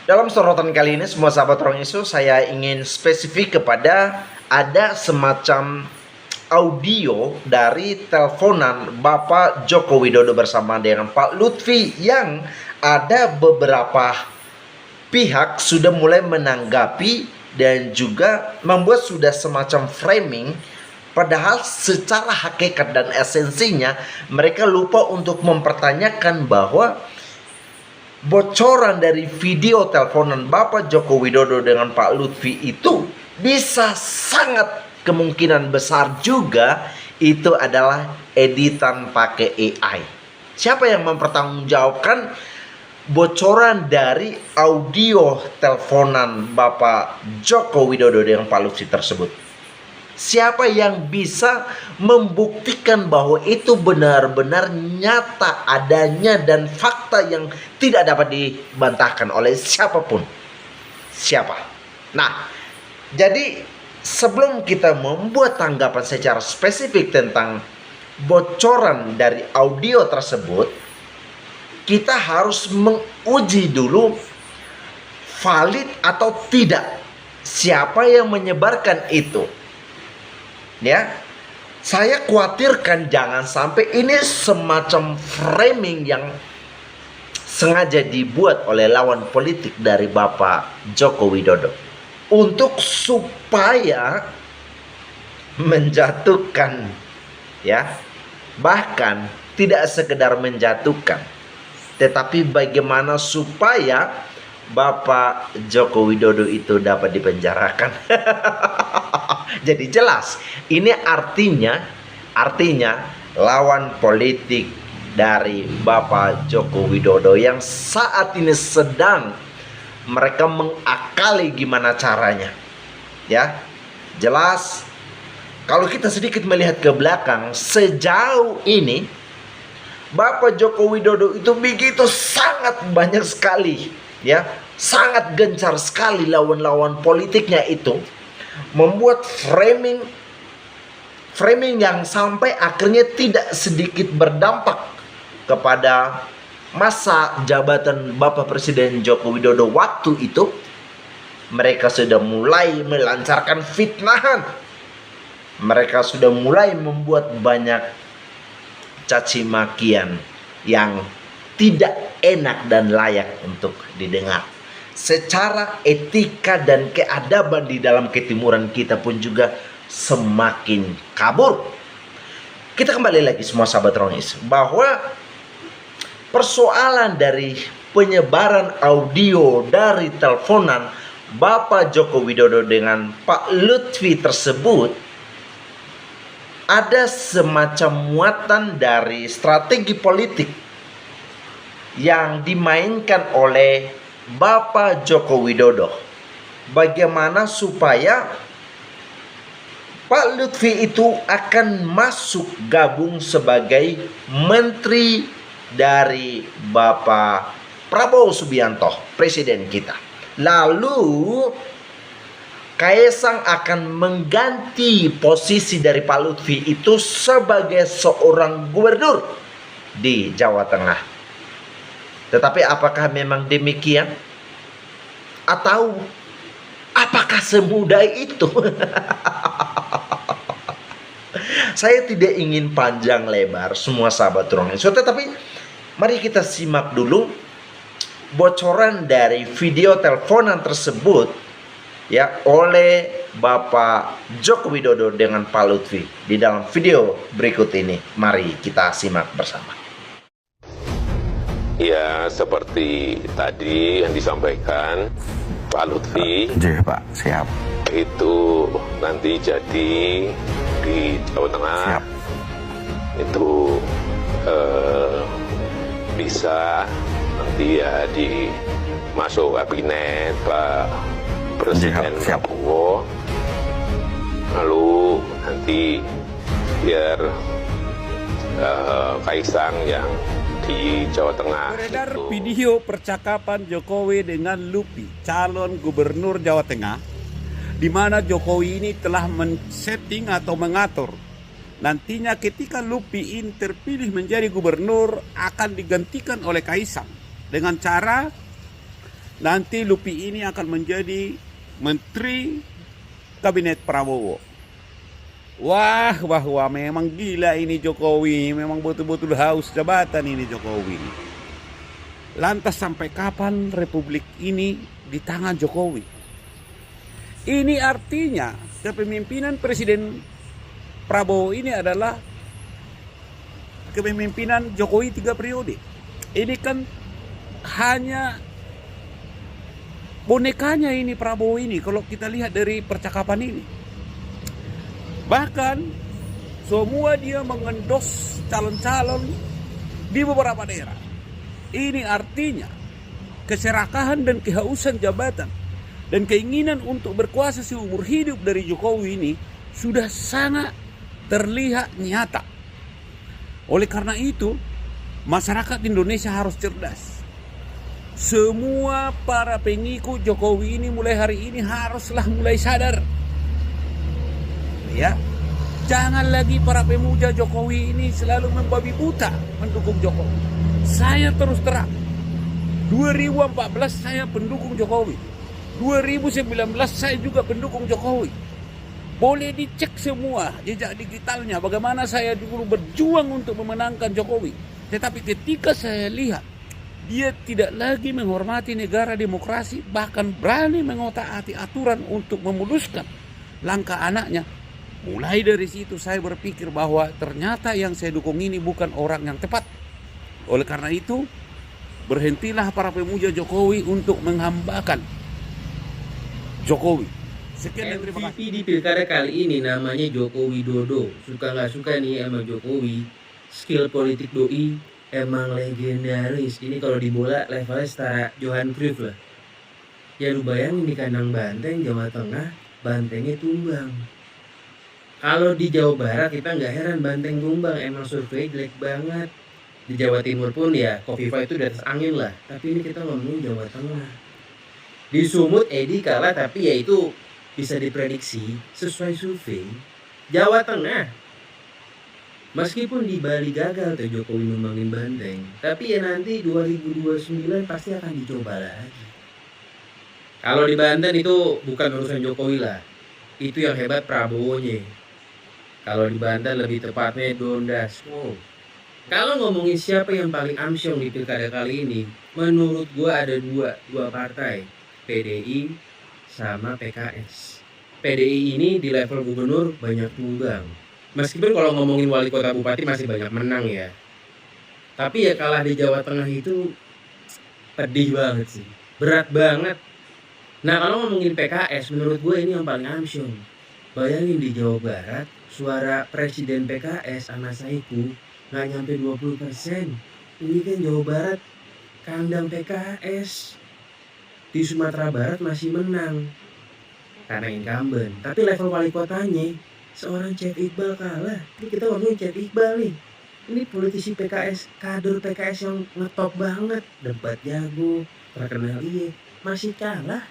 Dalam sorotan kali ini semua sahabat Ruang Isu, saya ingin spesifik kepada ada semacam audio dari teleponan Bapak Joko Widodo bersama dengan Pak Lutfi yang ada beberapa pihak sudah mulai menanggapi dan juga membuat sudah semacam framing, padahal secara hakikat dan esensinya mereka lupa untuk mempertanyakan bahwa bocoran dari video teleponan Bapak Joko Widodo dengan Pak Lutfi itu bisa sangat kemungkinan besar juga itu adalah editan pakai AI. Siapa yang mempertanggungjawabkan bocoran dari audio teleponan Bapak Joko Widodo dengan Pak Lutfi tersebut? Siapa yang bisa membuktikan bahwa itu benar-benar nyata adanya dan fakta yang tidak dapat dibantahkan oleh siapapun? Siapa? Nah, jadi sebelum kita membuat tanggapan secara spesifik tentang bocoran dari audio tersebut, kita harus menguji dulu valid atau tidak siapa yang menyebarkan itu. Ya, saya khawatirkan jangan sampai ini semacam framing yang sengaja dibuat oleh lawan politik dari Bapak Joko Widodo untuk supaya menjatuhkan, ya, bahkan tidak sekedar menjatuhkan, tetapi bagaimana supaya Bapak Joko Widodo itu dapat dipenjarakan. Jadi jelas, ini artinya lawan politik dari Bapak Joko Widodo yang saat ini sedang mereka mengakali gimana caranya. Ya, jelas kalau kita sedikit melihat ke belakang, sejauh ini Bapak Joko Widodo itu begitu sangat banyak sekali, ya, sangat gencar sekali lawan-lawan politiknya itu membuat framing yang sampai akhirnya tidak sedikit berdampak kepada masa jabatan Bapak Presiden Joko Widodo waktu itu. Mereka sudah mulai melancarkan fitnahan, mereka sudah mulai membuat banyak caci makian yang tidak enak dan layak untuk didengar. Secara etika dan keadaban di dalam ketimuran kita pun juga semakin kabur. Kita kembali lagi semua sahabat Ruang Isu, bahwa persoalan dari penyebaran audio dari teleponan Bapak Joko Widodo dengan Pak Lutfi tersebut ada semacam muatan dari strategi politik yang dimainkan oleh Bapak Joko Widodo. Bagaimana supaya Pak Lutfi itu akan masuk gabung sebagai menteri dari Bapak Prabowo Subianto, presiden kita. Lalu Kaisang akan mengganti posisi dari Pak Lutfi itu sebagai seorang gubernur di Jawa Tengah. Tetapi apakah memang demikian? Atau apakah semudah itu? Saya tidak ingin panjang lebar semua sahabat Ruang Isu, tetapi mari kita simak dulu bocoran dari video teleponan tersebut, ya, oleh Bapak Joko Widodo dengan Pak Lutfi di dalam video berikut ini. Mari kita simak bersama. Ya, seperti tadi yang disampaikan Pak Lutfi, Iya Pak, siap. itu nanti jadi di Jawa Tengah. Siap. Itu bisa nanti ya masuk kabinet Pak Presiden Siap. Prabowo. Lalu nanti biar Kaisang yang di Jawa Tengah. Beredar video percakapan Jokowi dengan Lutfi, calon gubernur Jawa Tengah, di mana Jokowi ini telah men-setting atau mengatur nantinya ketika Lutfi terpilih menjadi gubernur akan digantikan oleh Kaisang dengan cara nanti Lupi ini akan menjadi menteri kabinet Prabowo. Wah, memang gila ini Jokowi, memang betul-betul haus jabatan ini Jokowi. Lantas sampai kapan republik ini di tangan Jokowi? Ini artinya kepemimpinan Presiden Prabowo ini adalah kepemimpinan Jokowi 3 periode. Ini kan hanya bonekanya ini Prabowo ini kalau kita lihat dari percakapan ini. Bahkan semua dia mengendos calon-calon di beberapa daerah. Ini artinya keserakahan dan kehausan jabatan dan keinginan untuk berkuasa seumur hidup dari Jokowi ini sudah sangat terlihat nyata. Oleh karena itu, masyarakat Indonesia harus cerdas. Semua para pengikut Jokowi ini mulai hari ini haruslah mulai sadar. Ya, jangan lagi para pemuja Jokowi ini selalu membabi buta mendukung Jokowi. Saya terus terang, 2014 saya pendukung Jokowi, 2019 saya juga pendukung Jokowi. Boleh dicek semua jejak digitalnya bagaimana saya dulu berjuang untuk memenangkan Jokowi. Tetapi ketika saya lihat dia tidak lagi menghormati negara demokrasi, bahkan berani mengotak-atik aturan untuk memuluskan langkah anaknya. Mulai dari situ saya berpikir bahwa ternyata yang saya dukung ini bukan orang yang tepat. Oleh karena itu, berhentilah para pemuja Jokowi untuk menghambakan Jokowi. Sekian dan terima kasih. MVP di pilkada kali ini namanya Joko Widodo. Suka nggak suka nih sama Jokowi, skill politik doi emang legendaris. Ini kalau di bola levelnya setara Johan Cruyff lah. Ya lu bayangin di kandang Banteng, Jawa Tengah, Bantengnya tumbang. Kalau di Jawa Barat kita nggak heran Banteng tumbang, emang survei jelek banget. Di Jawa Timur pun ya Kofifa itu di atas angin lah. Tapi ini kita ngomongin Jawa Tengah. Di Sumut Edi kalah, tapi ya itu bisa diprediksi sesuai survei. Jawa Tengah, meskipun di Bali gagal tuh Jokowi numbangin Banteng, tapi ya nanti 2029 pasti akan dicoba lagi. Kalau di Banten itu bukan urusan Jokowi lah, itu yang hebat Prabowo-nya. Kalau di Banten lebih tepatnya Dondas. Kalau ngomongin siapa yang paling amsyong di pilkada kali ini, menurut gua ada dua partai, PDI sama PKS. PDI ini di level gubernur banyak tumbang. Meskipun kalau ngomongin wali kota bupati masih banyak menang ya. Tapi ya kalah di Jawa Tengah itu pedih banget sih. Berat banget. Nah kalau ngomongin PKS, menurut gue ini yang paling amsyong. Bayangin di Jawa Barat, suara presiden PKS Ana Saiku nggak nyampe 20%. Ini kan Jawa Barat kandang PKS. Di Sumatera Barat masih menang karena incumbent, tapi level wali kotanya seorang Chef Iqbal kalah. Ini kita ngomongin Chef Iqbal nih. Ini politisi PKS, kader PKS yang ngetop banget, debat jago, terkenal masih kalah.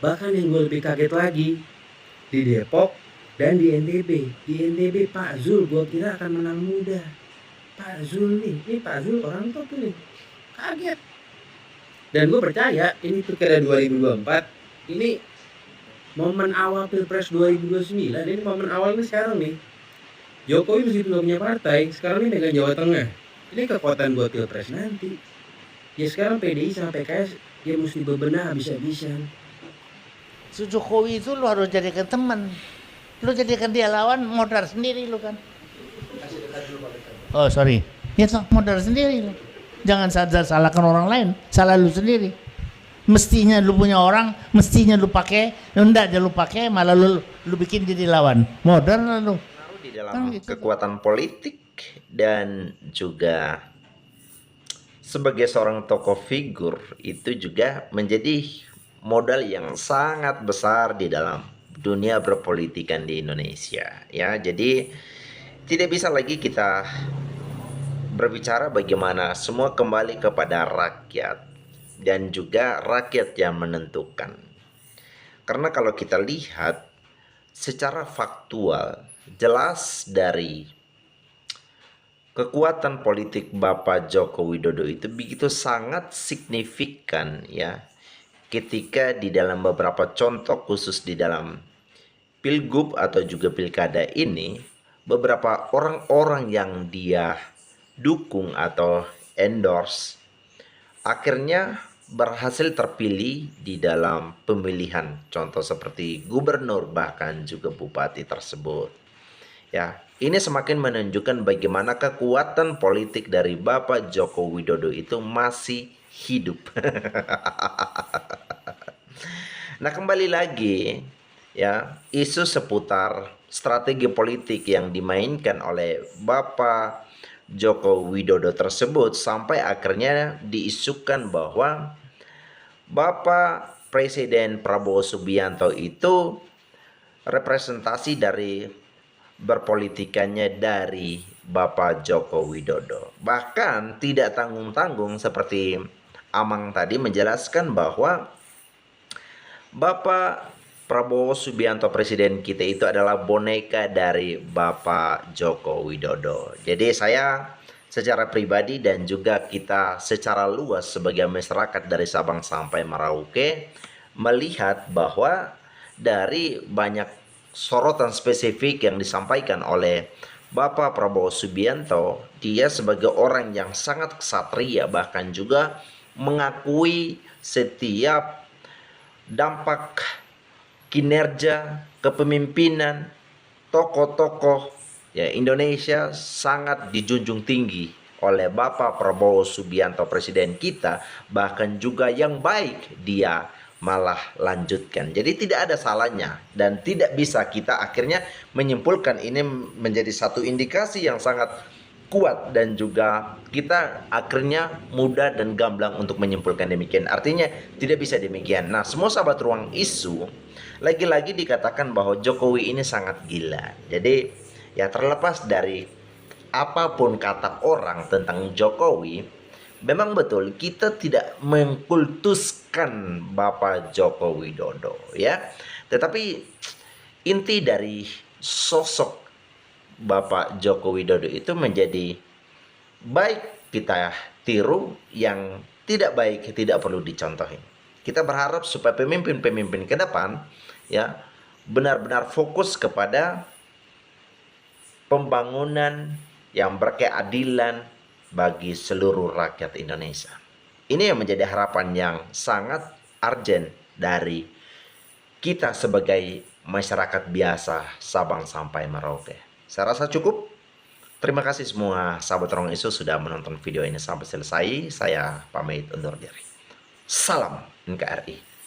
Bahkan yang gue lebih kaget lagi, di Depok dan di NTB. Di NTB Pak Zul gue kira akan menang muda. Pak Zul nih, ini Pak Zul orang top nih. Kaget. Dan gue percaya ini pilkada 2024, ini momen awal Pilpres 2029, ini momen awal nih sekarang nih. Jokowi meskipun gak punya partai, sekarang ini megang Jawa Tengah. Ini kekuatan buat Pilpres nanti. Ya sekarang PDI sama PKS, dia mesti bebenah habis-habisan. Si Jokowi itu lu harus jadikan teman. Lu jadikan dia lawan, modal sendiri lu kan. Oh sorry, ya toh modal sendiri lu. Jangan salahkan orang lain, salah lu sendiri. Mestinya lu punya orang, mestinya lu pakai, enggak aja lu pakai, malah lu bikin jadi lawan. Modern lu. Di dalam kekuatan politik dan juga sebagai seorang tokoh figur itu juga menjadi modal yang sangat besar di dalam dunia berpolitikan di Indonesia ya. Jadi tidak bisa lagi kita berbicara bagaimana semua kembali kepada rakyat dan juga rakyat yang menentukan. Karena kalau kita lihat secara faktual jelas dari kekuatan politik Bapak Joko Widodo itu begitu sangat signifikan ya, ketika di dalam beberapa contoh khusus di dalam pilgub atau juga pilkada ini, beberapa orang-orang yang dia dukung atau endorse akhirnya berhasil terpilih di dalam pemilihan, contoh seperti gubernur bahkan juga bupati tersebut. Ya, ini semakin menunjukkan bagaimana kekuatan politik dari Bapak Joko Widodo itu masih hidup. Nah, kembali lagi ya, isu seputar strategi politik yang dimainkan oleh Bapak Joko Widodo tersebut sampai akhirnya diisukan bahwa Bapak Presiden Prabowo Subianto itu representasi dari berpolitikannya dari Bapak Joko Widodo. Bahkan tidak tanggung-tanggung seperti Amang tadi menjelaskan bahwa Bapak Prabowo Subianto presiden kita itu adalah boneka dari Bapak Joko Widodo. Jadi saya secara pribadi dan juga kita secara luas sebagai masyarakat dari Sabang sampai Merauke melihat bahwa dari banyak sorotan spesifik yang disampaikan oleh Bapak Prabowo Subianto, dia sebagai orang yang sangat ksatria, bahkan juga mengakui setiap dampak kinerja kepemimpinan tokoh-tokoh ya Indonesia sangat dijunjung tinggi oleh Bapak Prabowo Subianto presiden kita, bahkan juga yang baik dia malah lanjutkan. Jadi tidak ada salahnya dan tidak bisa kita akhirnya menyimpulkan ini menjadi satu indikasi yang sangat kuat dan juga kita akhirnya mudah dan gamblang untuk menyimpulkan demikian. Artinya tidak bisa demikian. Nah, semua sahabat ruang isu lagi-lagi dikatakan bahwa Jokowi ini sangat gila. Jadi ya, terlepas dari apapun kata orang tentang Jokowi, memang betul kita tidak mengkultuskan Bapak Joko Widodo ya. Tetapi inti dari sosok Bapak Joko Widodo itu menjadi baik kita tiru, yang tidak baik tidak perlu dicontohin. Kita berharap supaya pemimpin-pemimpin ke depan ya benar-benar fokus kepada pembangunan yang berkeadilan bagi seluruh rakyat Indonesia. Ini yang menjadi harapan yang sangat urgent dari kita sebagai masyarakat biasa Sabang sampai Merauke. Saya rasa cukup. Terima kasih semua sahabat ruang isu sudah menonton video ini sampai selesai. Saya pamit undur diri. Salam NKRI.